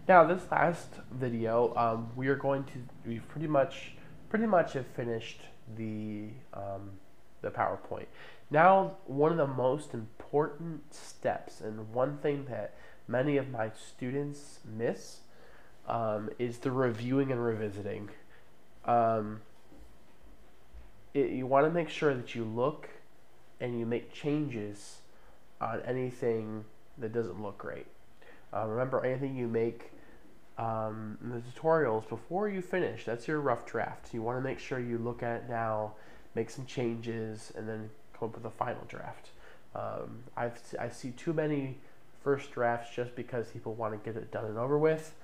Now, this last video, we pretty much have finished the PowerPoint. Now, one of the most important steps, and one thing that many of my students miss, is the reviewing and revisiting. You want to make sure that you look and you make changes on anything that doesn't look great. Remember, anything you make in the tutorials before you finish, that's your rough draft. You want to make sure you look at it now, make some changes, and then come up with a final draft. I see too many first drafts just because people want to get it done and over with.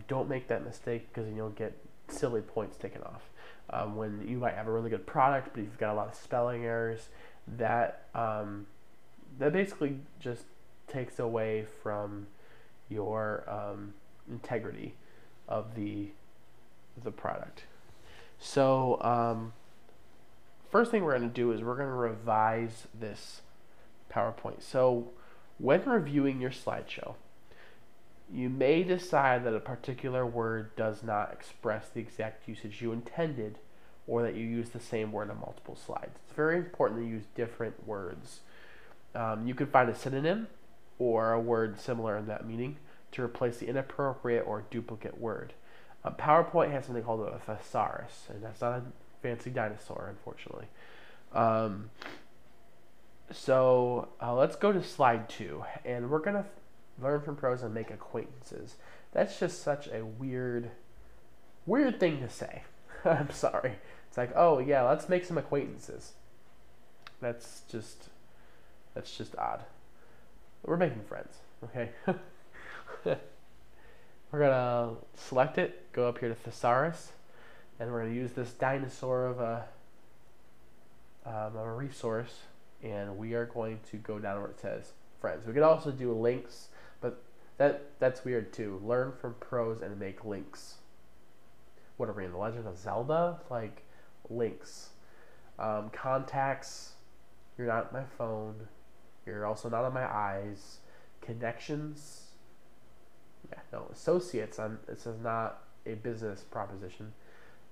Don't make that mistake, because then you'll get silly points taken off. When you might have a really good product, but you've got a lot of spelling errors, that basically just takes away from your integrity of the product. So first thing we're going to do is we're going to revise this PowerPoint. So when reviewing your slideshow, you may decide that a particular word does not express the exact usage you intended, or that you use the same word on multiple slides. It's very important to use different words. You can find a synonym or a word similar in that meaning to replace the inappropriate or duplicate word. PowerPoint has something called a thesaurus, and that's not a fancy dinosaur, unfortunately. Let's go to slide 2, and we're going to learn from pros and make acquaintances. That's just such a weird thing to say. I'm sorry. It's like, oh yeah, let's make some acquaintances. That's just odd. We're making friends, okay? We're gonna select it, go up here to thesaurus, and we're gonna use this dinosaur of a resource, and we are going to go down where it says friends. We could also do links, but that's weird too. Learn from pros and make links. What are we in, The Legend of Zelda? Like, links. Contacts, you're not on my phone. You're also not on my eyes. Connections, yeah, no. Associates, this is not a business proposition.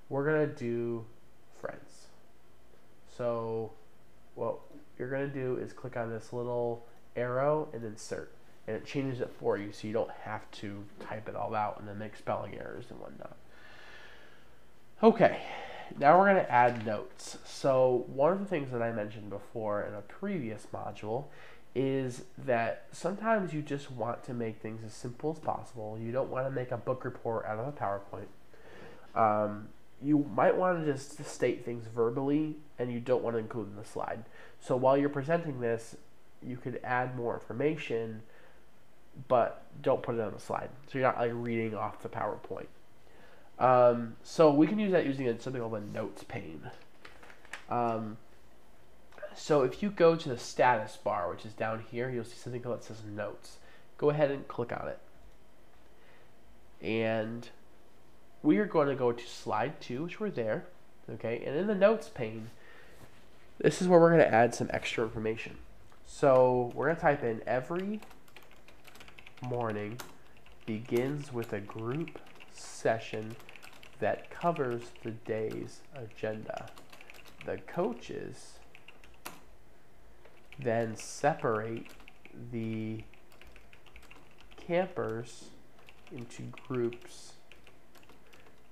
We're going to do friends. So what you're going to do is click on this little arrow and insert. And it changes it for you, so you don't have to type it all out and then make spelling errors and whatnot. Okay, now we're going to add notes. So one of the things that I mentioned before in a previous module is that sometimes you just want to make things as simple as possible. You don't want to make a book report out of a PowerPoint. You might want to just state things verbally, and you don't want to include in the slide. So while you're presenting this, you could add more information, but don't put it on the slide. So you're not like reading off the PowerPoint. So we can use that using something called a notes pane. So if you go to the status bar, which is down here, you'll see something that says notes. Go ahead and click on it. And we are going to go to slide 2, which we're there. Okay, and in the notes pane, this is where we're going to add some extra information. So we're going to type in every morning begins with a group session that covers the day's agenda. The coaches then separate the campers into groups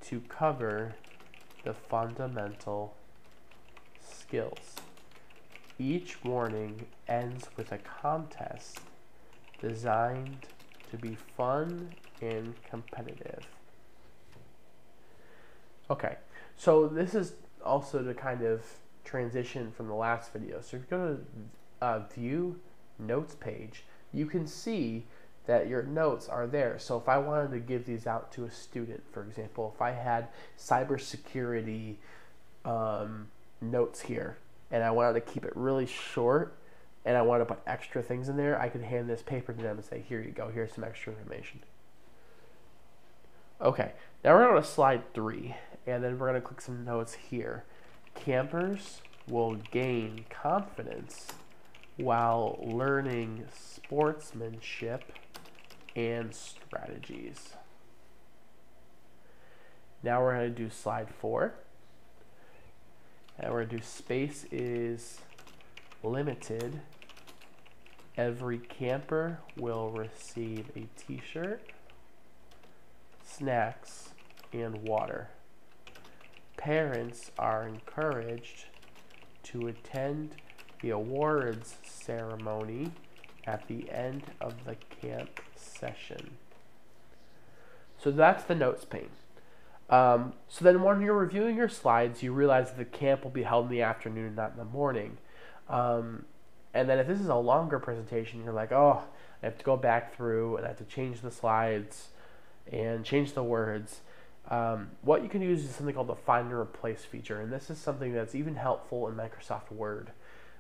to cover the fundamental skills. Each morning ends with a contest designed to be fun and competitive. Okay, so this is also to kind of transition from the last video. So if you go to View Notes page, you can see that your notes are there. So if I wanted to give these out to a student, for example, if I had cybersecurity notes here, and I wanted to keep it really short, and I wanted to put extra things in there, I could hand this paper to them and say, here you go, here's some extra information. Okay, now we're going to slide 3, and then we're going to click some notes here. Campers will gain confidence while learning sportsmanship and strategies. Now we're going to do slide 4. And we're going to do space is limited. Every camper will receive a t-shirt, snacks, and water. Parents are encouraged to attend the awards ceremony at the end of the camp session. So that's the notes pane. So then when you're reviewing your slides, you realize that the camp will be held in the afternoon, not in the morning. And then if this is a longer presentation, you're like, oh, I have to go back through and I have to change the slides and change the words. What you can use is something called the Find and Replace feature. And this is something that's even helpful in Microsoft Word.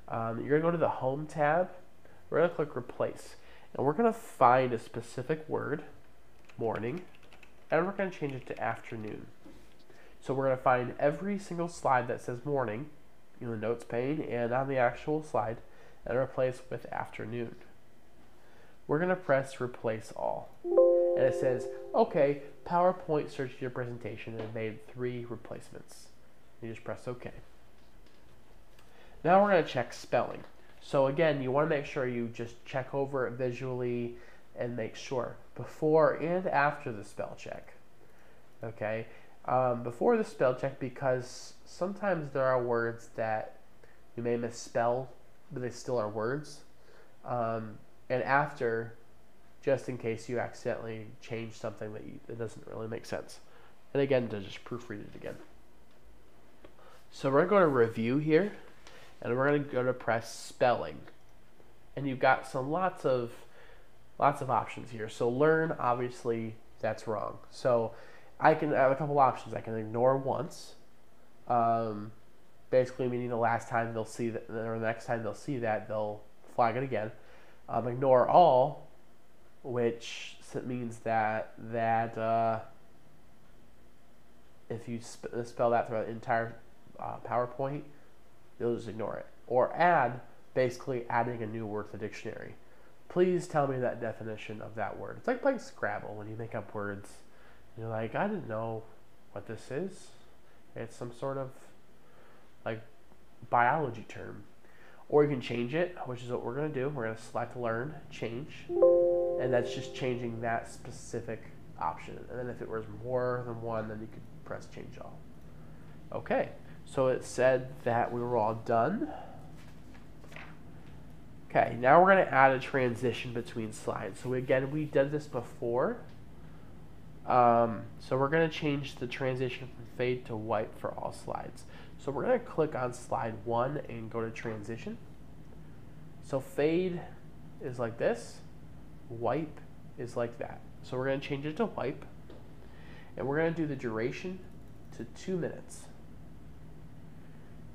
You're going to go to the Home tab. We're going to click Replace. And we're going to find a specific word, morning, and we're going to change it to afternoon. So we're going to find every single slide that says morning in the notes pane and on the actual slide and replace with afternoon. We're going to press Replace All. And it says, okay, PowerPoint searched your presentation and made 3 replacements. You just press OK. Now we're going to check spelling. So again, you want to make sure you just check over it visually and make sure before and after the spell check. Okay, before the spell check, because sometimes there are words that you may misspell, but they still are words. And after, just in case you accidentally change something that doesn't really make sense. And again, to just proofread it again. So we're going to review here, and we're going to go to press spelling. And you've got lots of options here. So learn, obviously, that's wrong. So I have a couple options. I can ignore once, basically meaning the last time they'll see that, or the next time they'll see that, they'll flag it again. Ignore all, which means that if you spell that throughout the entire PowerPoint, you'll just ignore it. Or add, basically adding a new word to the dictionary. Please tell me that definition of that word. It's like playing Scrabble when you make up words. You're like, I didn't know what this is. It's some sort of like biology term. Or you can change it, which is what we're going to do. We're going to select Learn, Change, and that's just changing that specific option. And then if it was more than one, then you could press Change All. Okay, so it said that we were all done. Okay, now we're going to add a transition between slides. So again, we did this before. So we're going to change the transition from fade to wipe for all slides. So we're going to click on slide 1 and go to transition. So fade is like this, wipe is like that. So we're going to change it to wipe, and we're going to do the duration to 2 minutes.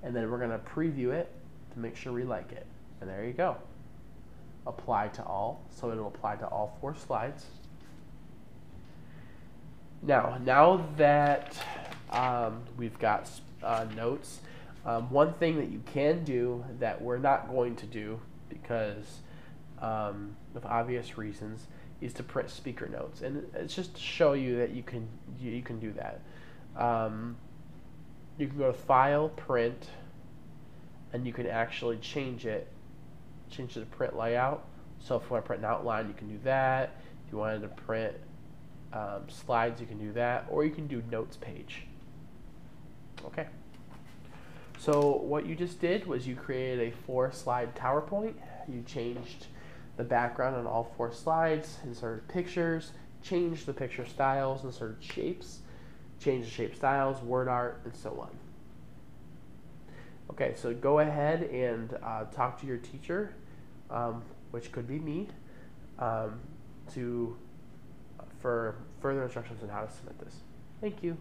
And then we're going to preview it to make sure we like it. And there you go. Apply to all, so it'll apply to all 4 slides. Now that we've got notes, one thing that you can do that we're not going to do because of obvious reasons is to print speaker notes, and it's just to show you that you can do that. You can go to File, Print, and you can actually change the print layout. So if you want to print an outline, you can do that. If you wanted to print slides, you can do that, or you can do notes page. Okay. So what you just did was you created a 4-slide PowerPoint. You changed the background on all 4 slides, inserted pictures, changed the picture styles, inserted shapes, changed the shape styles, word art, and so on. Okay, so go ahead and talk to your teacher, which could be me, for further instructions on how to submit this. Thank you.